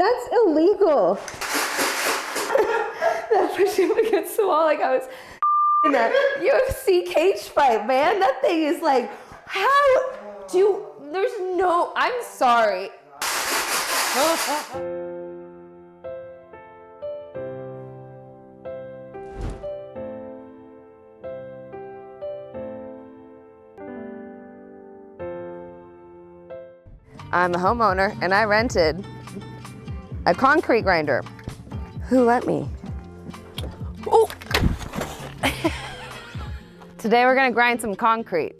That's illegal. That pushed him against the wall like I was in a UFC cage fight, man. That thing is like, there's no, I'm sorry. I'm a homeowner and I rented a concrete grinder. Who let me? Oh! Today we're gonna grind some concrete.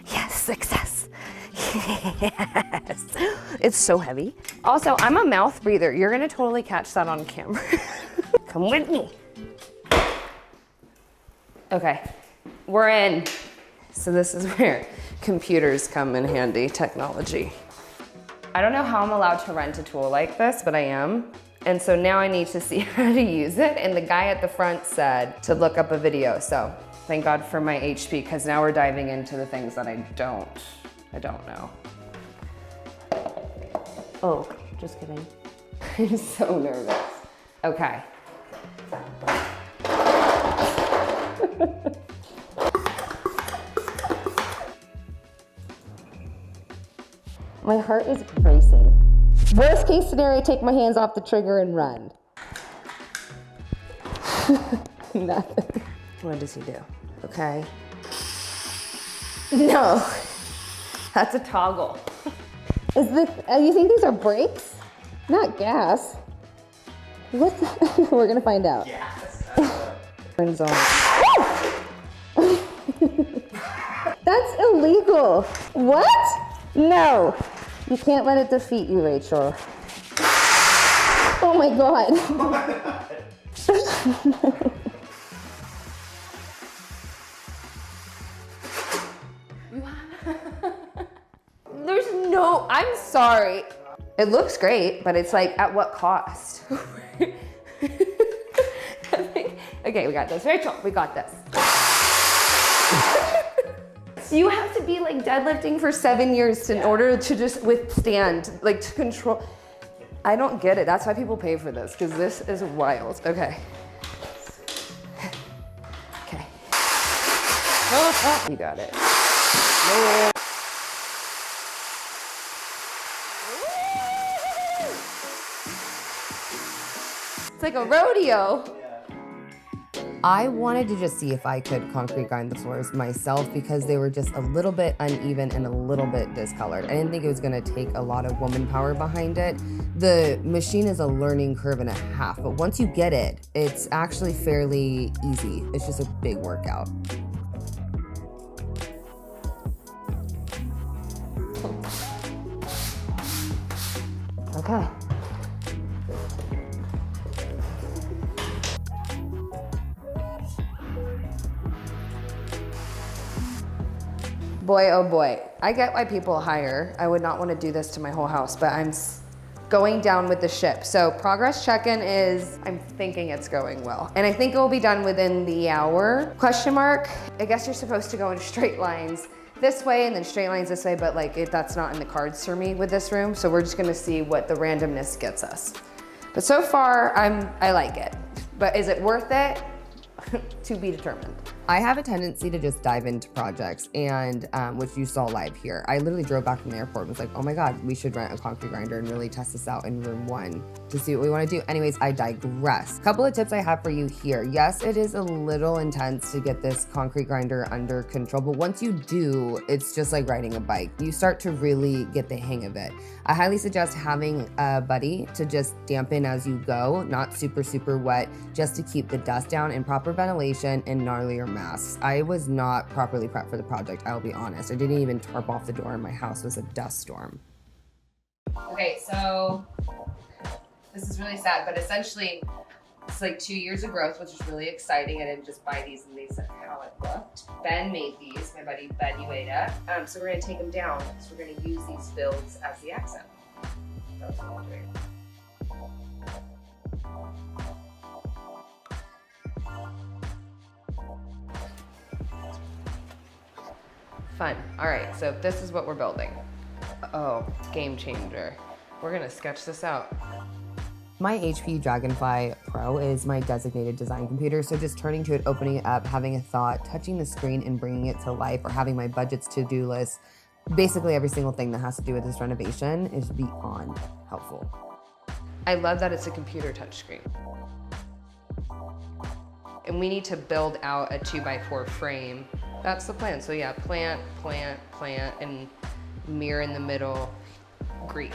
Yes, success. Yes. It's so heavy. Also, I'm a mouth breather. You're gonna totally catch that on camera. Come with me. Okay, we're in. So this is where computers come in handy, technology. I don't know how I'm allowed to rent a tool like this, but I am. And so now I need to see how to use it. And the guy at the front said to look up a video. So thank God for my HP, because now we're diving into the things that I don't know. Oh, just kidding. I'm so nervous. Okay. My heart is racing. Worst case scenario, take my hands off the trigger and run. Nothing. What does he do? Okay. No, that's a toggle. Is this, you think these are brakes? Not gas. What? We're gonna find out. Gas. Turns on. That's illegal. What? No. You can't let it defeat you, Rachel. Oh my God. Oh my God. There's no, I'm sorry. It looks great, but it's like, at what cost? Okay, we got this. Rachel, we got this. You have to be like deadlifting for 7 years in order to just withstand, like to control. I don't get it. That's why people pay for this, because this is wild. Okay. Okay. You got it. It's like a rodeo. I wanted to just see if I could concrete grind the floors myself, because they were just a little bit uneven and a little bit discolored. I didn't think it was gonna take a lot of woman power behind it. The machine is a learning curve and a half, but once you get it, it's actually fairly easy. It's just a big workout. Okay. Boy, oh boy. I get why people hire. I would not want to do this to my whole house, but I'm going down with the ship. So progress check-in is, I'm thinking it's going well. And I think it will be done within the hour. Question mark, I guess you're supposed to go in straight lines this way and then straight lines this way, but like that's not in the cards for me with this room. So we're just gonna see what the randomness gets us. But so far, I like it. But is it worth it? To be determined. I have a tendency to just dive into projects, and which you saw live here. I literally drove back from the airport and was like, oh my God, we should rent a concrete grinder and really test this out in room 1 to see what we want to do. Anyways, I digress. Couple of tips I have for you here. Yes, it is a little intense to get this concrete grinder under control, but once you do, it's just like riding a bike. You start to really get the hang of it. I highly suggest having a buddy to just dampen as you go, not super, super wet, just to keep the dust down, and proper ventilation and gnarlier masks. I was not properly prepped for the project, I'll be honest. I didn't even tarp off the door and my house was a dust storm. Okay, so this is really sad, but essentially it's like 2 years of growth, which is really exciting. I didn't just buy these and these are how it looked. Ben made these, my buddy Ben Ueda. So we're gonna take them down because we're gonna use these builds as the accent. That's what I'm doing. Fun. All right, so this is what we're building. Uh-oh, game changer. We're gonna sketch this out. My HP Dragonfly Pro is my designated design computer, so just turning to it, opening it up, having a thought, touching the screen and bringing it to life, or having my budgets to-do list, basically every single thing that has to do with this renovation is beyond helpful. I love that it's a computer touchscreen. And we need to build out a 2x4 frame. That's the plan. So yeah, plant, plant, plant, and mirror in the middle, green.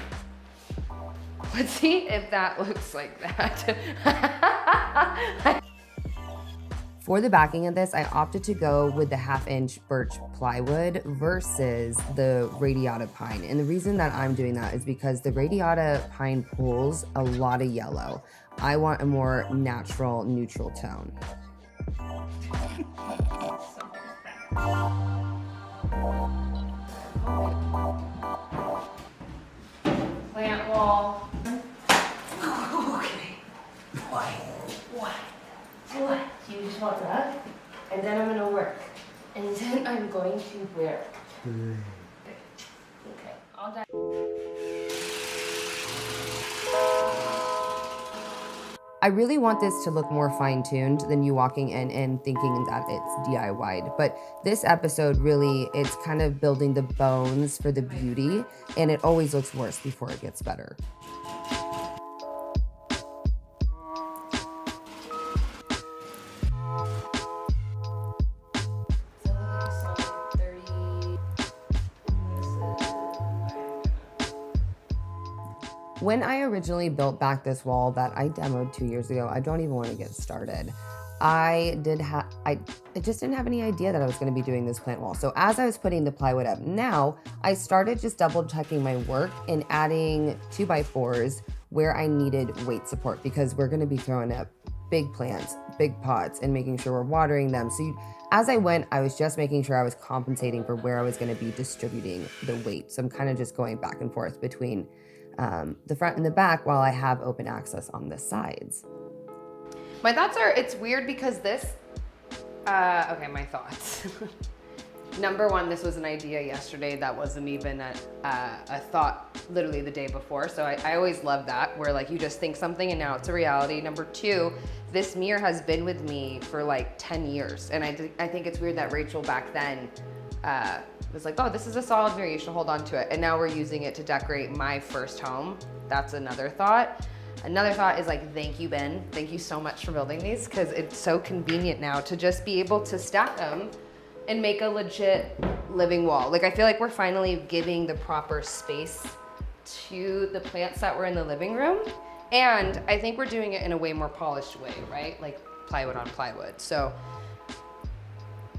Let's see if that looks like that. For the backing of this, I opted to go with the 1/2-inch birch plywood versus the radiata pine. And the reason that I'm doing that is because the radiata pine pulls a lot of yellow. I want a more natural, neutral tone. Plant wall. Okay. What? You just want that? And then I'm gonna work. And then I'm going to work. Okay, all done. I really want this to look more fine-tuned than you walking in and thinking that it's DIY'd. But this episode really, it's kind of building the bones for the beauty, and it always looks worse before it gets better. When I originally built back this wall that I demoed 2 years ago, I don't even want to get started. I just didn't have any idea that I was going to be doing this plant wall. So as I was putting the plywood up now, I started just double checking my work and adding 2x4s where I needed weight support, because we're going to be throwing up big plants, big pots, and making sure we're watering them. So as I went, I was just making sure I was compensating for where I was going to be distributing the weight. So I'm kind of just going back and forth between the front and the back while I have open access on the sides. My thoughts are, it's weird because this, okay, my thoughts. Number one, this was an idea yesterday that wasn't even a thought literally the day before. So I always love that, where like you just think something and now it's a reality. Number two, this mirror has been with me for like 10 years. And I think it's weird that Rachel back then was like, oh, this is a solid mirror, you should hold on to it. And now we're using it to decorate my first home. That's another thought. Another thought is like, thank you, Ben. Thank you so much for building these, because it's so convenient now to just be able to stack them and make a legit living wall. Like I feel like we're finally giving the proper space to the plants that were in the living room. And I think we're doing it in a way more polished way, right? Like plywood on plywood. So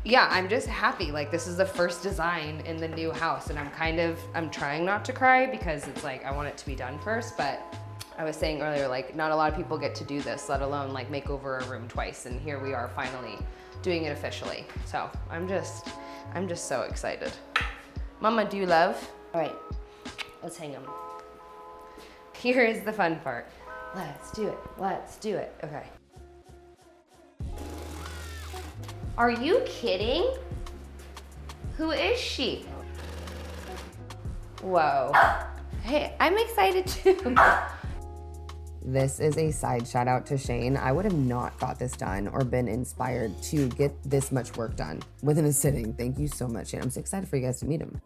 yeah, I'm just happy. Like this is the first design in the new house, and I'm trying not to cry because it's like, I want it to be done first. But I was saying earlier, like not a lot of people get to do this, let alone like make over a room twice. And here we are finally doing it officially. So I'm just so excited. Mama, do you love? All right, let's hang them. Here is the fun part. Let's do it, let's do it. Okay. Are you kidding? Who is she? Whoa. Hey, I'm excited too. This is a side shout out to Shane. I would have not got this done or been inspired to get this much work done within a sitting. Thank you so much, Shane. I'm so excited for you guys to meet him.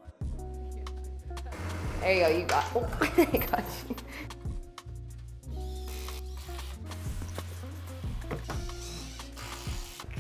There you go, you got, oh, I got you.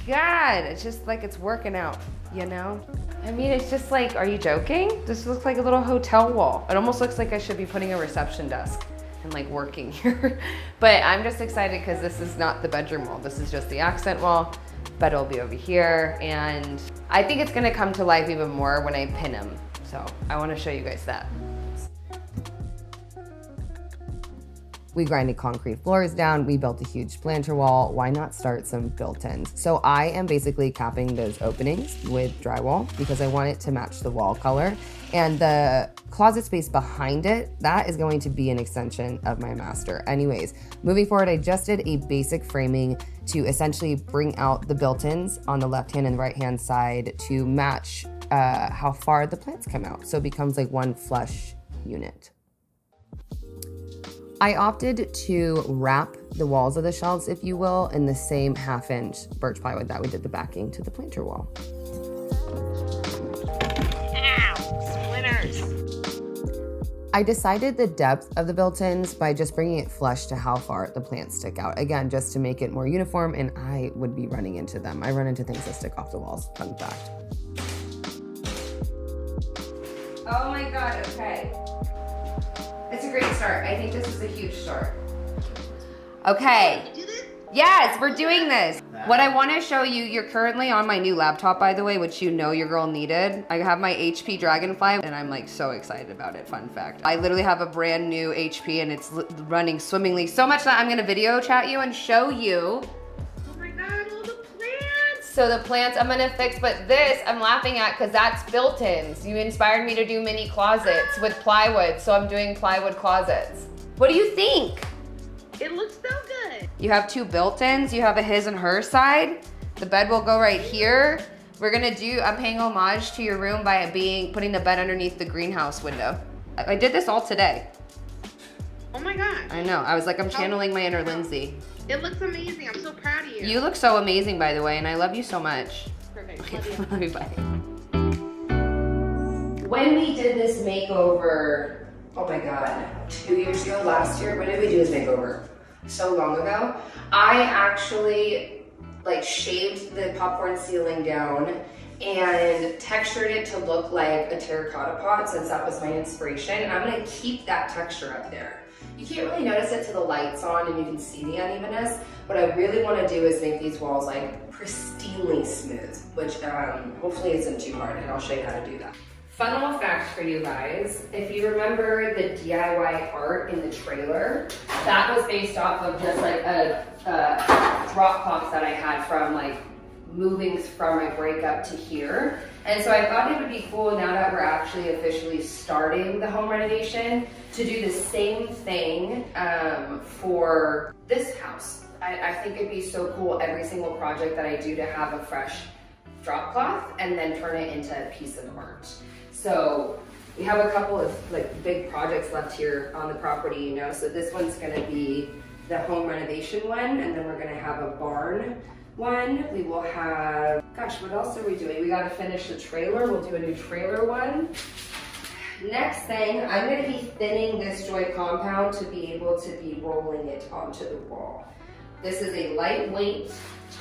God, it's just like it's working out, you know? I mean, it's just like, are you joking? This looks like a little hotel wall. It almost looks like I should be putting a reception desk and like working here. But I'm just excited because this is not the bedroom wall. This is just the accent wall. Bed will be over here. And I think it's gonna come to life even more when I pin them. So I wanna show you guys that. We grinded concrete floors down, we built a huge planter wall. Why not start some built-ins? So I am basically capping those openings with drywall because I want it to match the wall color. And the closet space behind it, that is going to be an extension of my master. Anyways, moving forward, I just did a basic framing to essentially bring out the built-ins on the left-hand and right-hand side to match how far the plants come out. So it becomes like one flush unit. I opted to wrap the walls of the shelves, if you will, in the same 1/2-inch birch plywood that we did the backing to the planter wall. I decided the depth of the built-ins by just bringing it flush to how far the plants stick out. Again, just to make it more uniform, and I would be running into them. I run into things that stick off the walls, fun fact. Oh my God, okay. It's a great start. I think this is a huge start. Okay. Yes, we're doing this. What I want to show you, you're currently on my new laptop, by the way, which you know your girl needed. I have my HP Dragonfly, and I'm like so excited about it, fun fact. I literally have a brand new HP, and it's running swimmingly so much that I'm gonna video chat you and show you. Oh my God, all the plants. So the plants I'm gonna fix, but this I'm laughing at because that's built-ins. You inspired me to do mini closets with plywood, so I'm doing plywood closets. What do you think? It looks so good. You have 2 built-ins, you have a his and her side. The bed will go right here. I'm paying homage to your room by putting the bed underneath the greenhouse window. I did this all today. Oh my God. I know, I was like, I'm channeling my inner Lindsay. It looks amazing. I'm so proud of you. You look so amazing, by the way, and I love you so much. Perfect. Love you. Love you, bye. When we did this makeover, oh my God, 2 years ago, last year, when did we do this makeover? So long ago. I actually like shaved the popcorn ceiling down and textured it to look like a terracotta pot, since that was my inspiration. And I'm gonna keep that texture up there. You can't really notice it till the light's on and you can see the unevenness. What I really wanna do is make these walls like pristinely smooth, which hopefully isn't too hard, and I'll show you how to do that. Fun little fact for you guys, if you remember the DIY art in the trailer, that was based off of just like a drop box that I had from like moving from my breakup to here. And so I thought it would be cool, now that we're actually officially starting the home renovation, to do the same thing for this house. I think it'd be so cool every single project that I do to have a fresh drop cloth and then turn it into a piece of art. So we have a couple of like big projects left here on the property, you know, so this one's gonna be the home renovation one, and then we're gonna have a barn one. We will have, gosh, what else are we doing? We gotta finish the trailer. We'll do a new trailer one. Next thing, I'm gonna be thinning this joint compound to be able to be rolling it onto the wall. This is a lightweight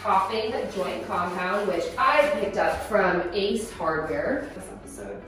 topping joint compound, which I picked up from Ace Hardware this episode.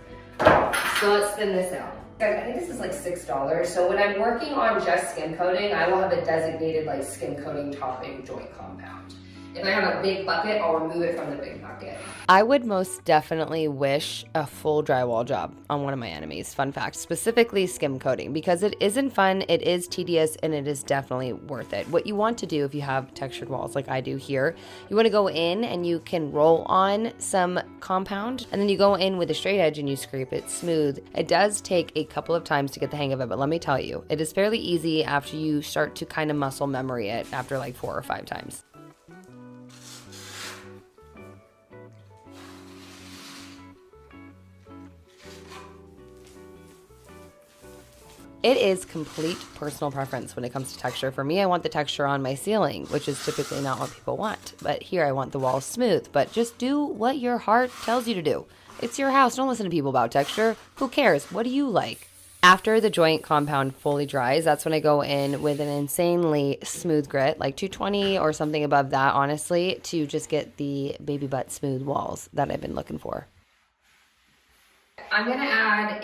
So let's thin this out. I think this is like $6. So when I'm working on just skin coating, I will have a designated like skin coating topping joint compound. If I have a big bucket, I'll remove it from the big bucket. I would most definitely wish a full drywall job on one of my enemies. Fun fact, specifically skim coating, because it isn't fun, it is tedious, and it is definitely worth it. What you want to do if you have textured walls like I do here, you want to go in and you can roll on some compound, and then you go in with a straight edge and you scrape it smooth. It does take a couple of times to get the hang of it, but let me tell you, it is fairly easy after you start to kind of muscle memory it after like 4 or 5 times. It is complete personal preference when it comes to texture. For me, I want the texture on my ceiling, which is typically not what people want. But here I want the walls smooth, but just do what your heart tells you to do. It's your house, don't listen to people about texture. Who cares? What do you like? After the joint compound fully dries, that's when I go in with an insanely smooth grit, like 220 or something above that, honestly, to just get the baby butt smooth walls that I've been looking for. I'm gonna add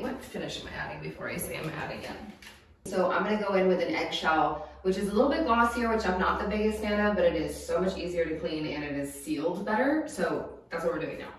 what finish am I adding before I say I'm adding it? So I'm gonna go in with an eggshell, which is a little bit glossier, which I'm not the biggest fan of, but it is so much easier to clean and it is sealed better. So that's what we're doing now.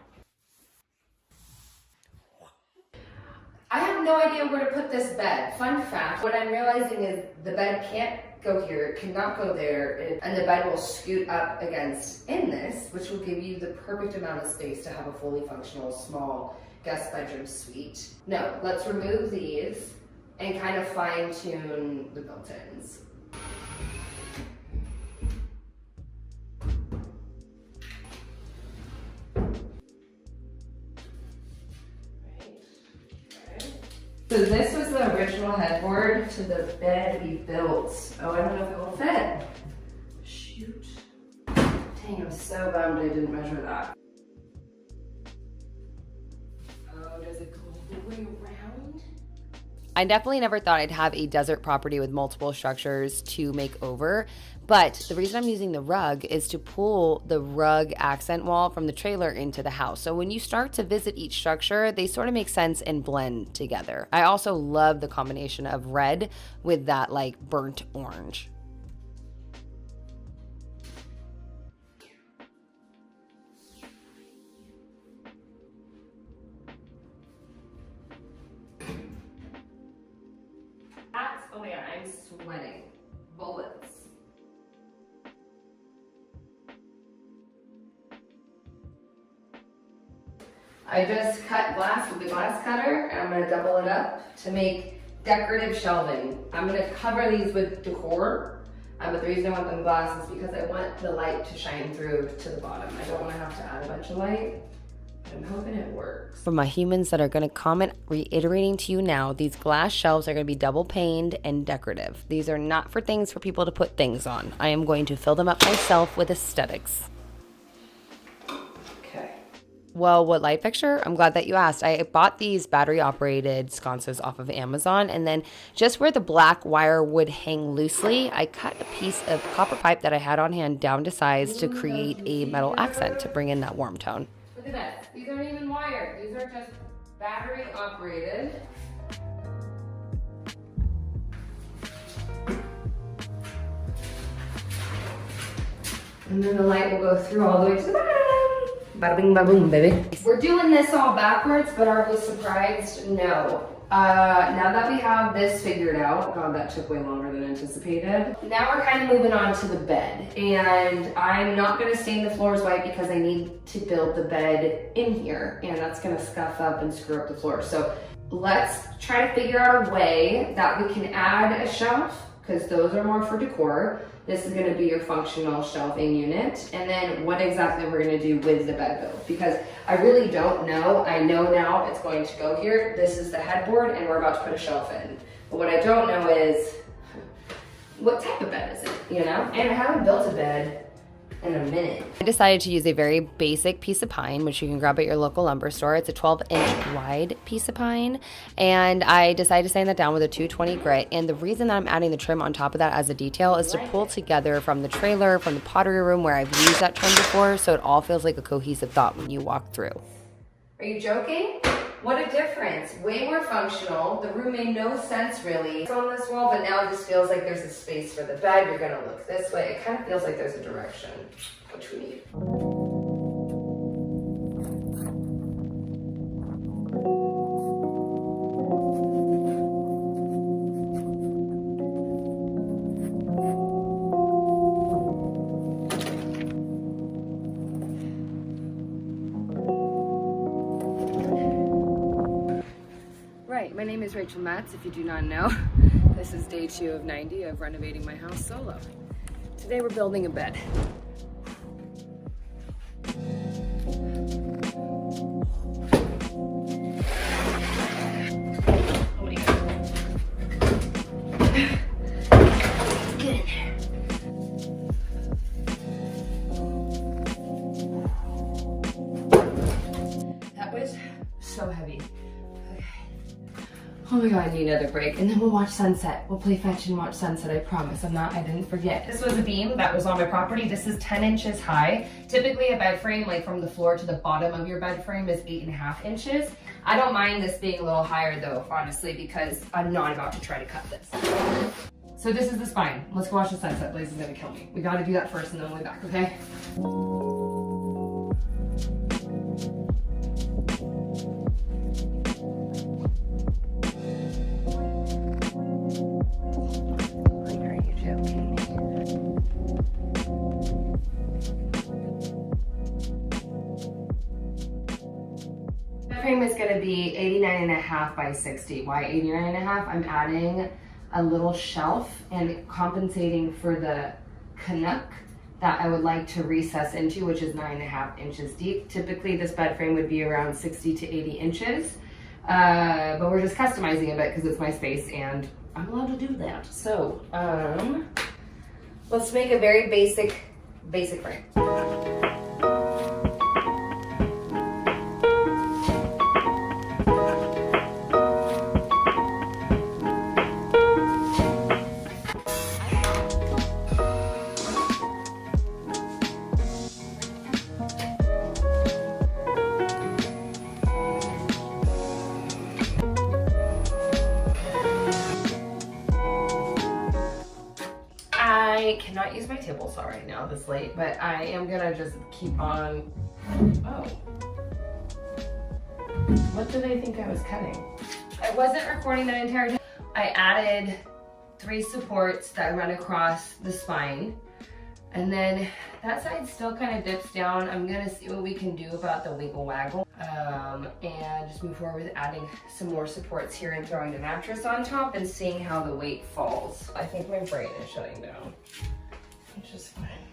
I have no idea where to put this bed. Fun fact, what I'm realizing is the bed can't go here, it cannot go there, and the bed will scoot up against in this, which will give you the perfect amount of space to have a fully functional small guest bedroom suite. No, let's remove these and kind of fine tune the built-ins. So this was the original headboard to the bed we built. Oh, I don't know if it will fit. Shoot. Dang, I'm so bummed I didn't measure that. Oh, does it go all the way around? I definitely never thought I'd have a desert property with multiple structures to make over, but the reason I'm using the rug is to pull the rug accent wall from the trailer into the house. So when you start to visit each structure, they sort of make sense and blend together. I also love the combination of red with that like burnt orange. Oh my god, I'm sweating bullets. I just cut glass with the glass cutter and I'm gonna double it up to make decorative shelving. I'm gonna cover these with decor, but the reason I want them glass is because I want the light to shine through to the bottom. I don't wanna have to add a bunch of light. I'm hoping it works. For my humans that are going to comment, reiterating to you now, these glass shelves are going to be double paned and decorative. These are not for things for people to put things on. I am going to fill them up myself with aesthetics. Okay. Well, what light fixture? I'm glad that you asked. I bought these battery operated sconces off of Amazon, and then just where the black wire would hang loosely, I cut a piece of copper pipe that I had on hand down to size to create a metal accent to bring in that warm tone. Look at this. These aren't even wired. These are just battery operated. And then the light will go through all the way to the bottom. Bada bing, bada boom, baby. We're doing this all backwards, but aren't we surprised? No. Now that we have this figured out, God, that took way longer than anticipated. Now we're kind of moving on to the bed. And I'm not gonna stain the floors white because I need to build the bed in here, and that's gonna scuff up and screw up the floor. So let's try to figure out a way that we can add a shelf, because those are more for decor. This is gonna be your functional shelving unit. And then what exactly we're gonna do with the bed build, because I really don't know. I know now it's going to go here. This is the headboard and we're about to put a shelf in. But what I don't know is, what type of bed is it, you know? And I haven't built a bed in a minute. I decided to use a very basic piece of pine, which you can grab at your local lumber store. It's a 12-inch wide piece of pine, and I decided to sand that down with a 220 grit. And the reason that I'm adding the trim on top of that as a detail is to pull together from the trailer, from the pottery room where I've used that trim before, so it all feels like a cohesive thought when you walk through. Are you joking? What a difference. Way more functional. The room made no sense really. It's on this wall, but now it just feels like there's a space for the bed. You're gonna look this way. It kind of feels like there's a direction, which we need. My name is Rachel Metz, if you do not know. This is day 2 of 90 of renovating my house solo. Today we're building a bed. Oh my God. Get in there. That was so heavy. Oh my God, I need another break. And then we'll watch sunset. We'll play fetch and watch sunset, I promise. I didn't forget. This was a beam that was on my property. This is 10 inches high. Typically a bed frame, like from the floor to the bottom of your bed frame, is 8.5 inches. I don't mind this being a little higher though, honestly, because I'm not about to try to cut this. So this is the spine. Let's go watch the sunset. Blaze is gonna kill me. We gotta do that first and then we'll be back, okay? Frame is going to be 89.5 by 60. Why 89.5? I'm adding a little shelf and compensating for the canuck that I would like to recess into, which is 9.5 inches deep. Typically this bed frame would be around 60 to 80 inches. But we're just customizing a bit because it's my space and I'm allowed to do that. So, let's make a very basic frame. I cannot use my table saw right now this late, but I am gonna just keep on. Oh. What did I think I was cutting? I wasn't recording that entire time. I added 3 supports that run across the spine. And then that side still kind of dips down. I'm gonna see what we can do about the wiggle waggle. And just move forward with adding some more supports here and throwing the mattress on top and seeing how the weight falls. I think my brain is shutting down, which is fine.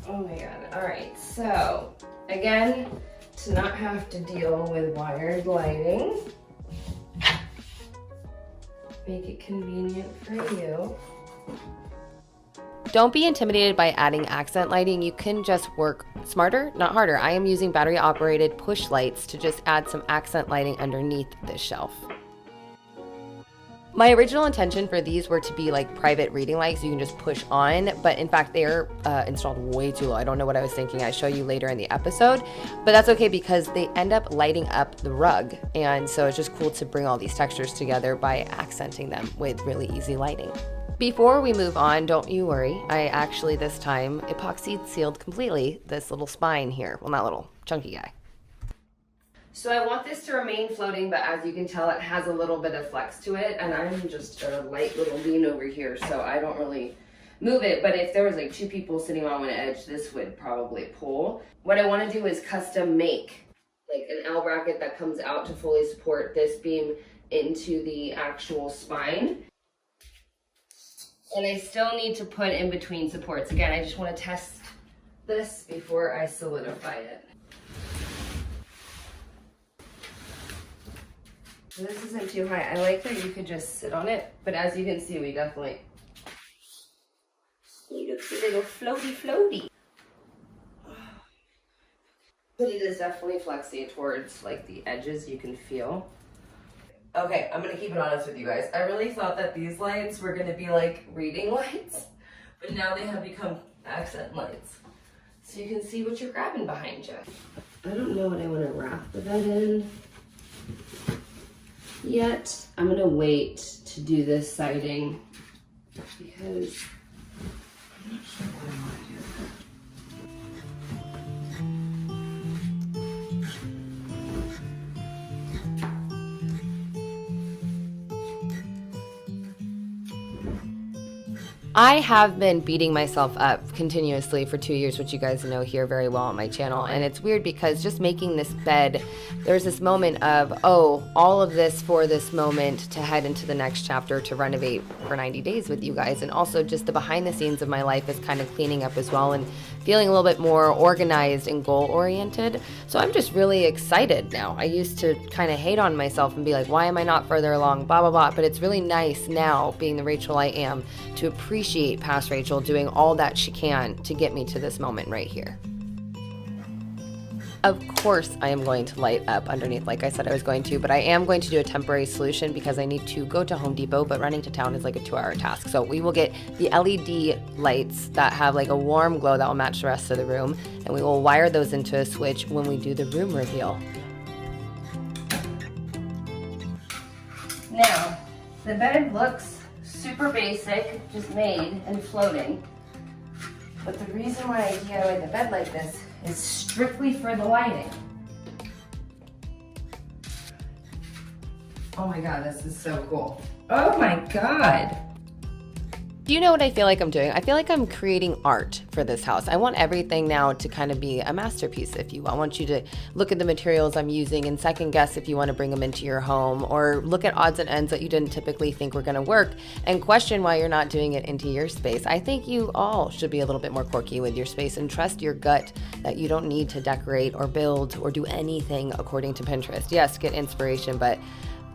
Oh my God, all right, so again, to not have to deal with wired lighting, make it convenient for you. Don't be intimidated by adding accent lighting. You can just work smarter, not harder. I am using battery operated push lights to just add some accent lighting underneath this shelf. My original intention for these were to be like private reading lights you can just push on, but in fact they're installed way too low. I don't know what I was thinking. I'll show you later in the episode, but that's okay because they end up lighting up the rug. And so it's just cool to bring all these textures together by accenting them with really easy lighting. Before we move on, don't you worry. I actually this time epoxy sealed completely this little spine here. Well, not little, chunky guy. So I want this to remain floating, but as you can tell, it has a little bit of flex to it, and I'm just a light little bean over here, so I don't really move it, but if there was like 2 people sitting on one edge, this would probably pull. What I want to do is custom make like an L bracket that comes out to fully support this beam into the actual spine. And I still need to put in between supports. Again, I just want to test this before I solidify it. So this isn't too high. I like that you could just sit on it, but as you can see, we definitely need a little floaty. But it is definitely flexy towards like the edges, you can feel. Okay, I'm gonna keep it honest with you guys. I really thought that these lights were gonna be like reading lights, but now they have become accent lights. So you can see what you're grabbing behind you. I don't know what I wanna wrap the bed in yet. I'm gonna wait to do this siding because I'm not sure what I wanna do. I have been beating myself up continuously for 2 years, which you guys know here very well on my channel. And it's weird because just making this bed, there's this moment of, oh, all of this for this moment to head into the next chapter to renovate for 90 days with you guys. And also just the behind the scenes of my life is kind of cleaning up as well and feeling a little bit more organized and goal oriented. So I'm just really excited now. I used to kind of hate on myself and be like, why am I not further along, blah, blah, blah. But it's really nice now, being the Rachel I am, to appreciate past Rachel doing all that she can to get me to this moment right here. Of course I am going to light up underneath like I said I was going to, but I am going to do a temporary solution because I need to go to Home Depot, but running to town is like a 2-hour task. So we will get the LED lights that have like a warm glow that will match the rest of the room, and we will wire those into a switch when we do the room reveal. Now, the bed looks super basic, just made and floating. But the reason why I DIY'd the bed like this is strictly for the lighting. Oh my God, this is so cool. Oh my God. Do you know what I feel like I'm doing? I feel like I'm creating art for this house. I want everything now to kind of be a masterpiece, if you will. I want you to look at the materials I'm using and second guess if you want to bring them into your home, or look at odds and ends that you didn't typically think were going to work and question why you're not doing it into your space. I think you all should be a little bit more quirky with your space and trust your gut that you don't need to decorate or build or do anything according to Pinterest. Yes, get inspiration, but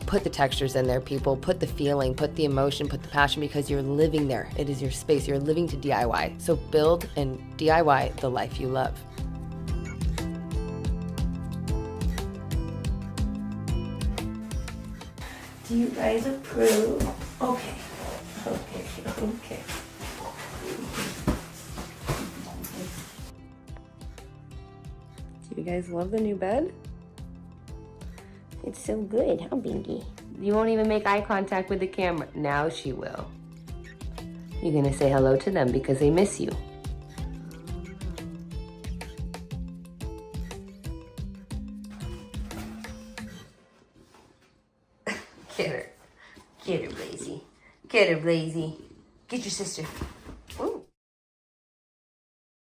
put the textures in there, people. Put the feeling, put the emotion, put the passion, because you're living there. It is your space. You're living to DIY. So build and DIY the life you love. Do you guys approve? Okay. Okay. Okay. Do you guys love the new bed? It's so good, huh, Binky? You won't even make eye contact with the camera. Now she will. You're gonna say hello to them because they miss you. Get her. Get her, Blazy. Get her, Blazy. Get your sister.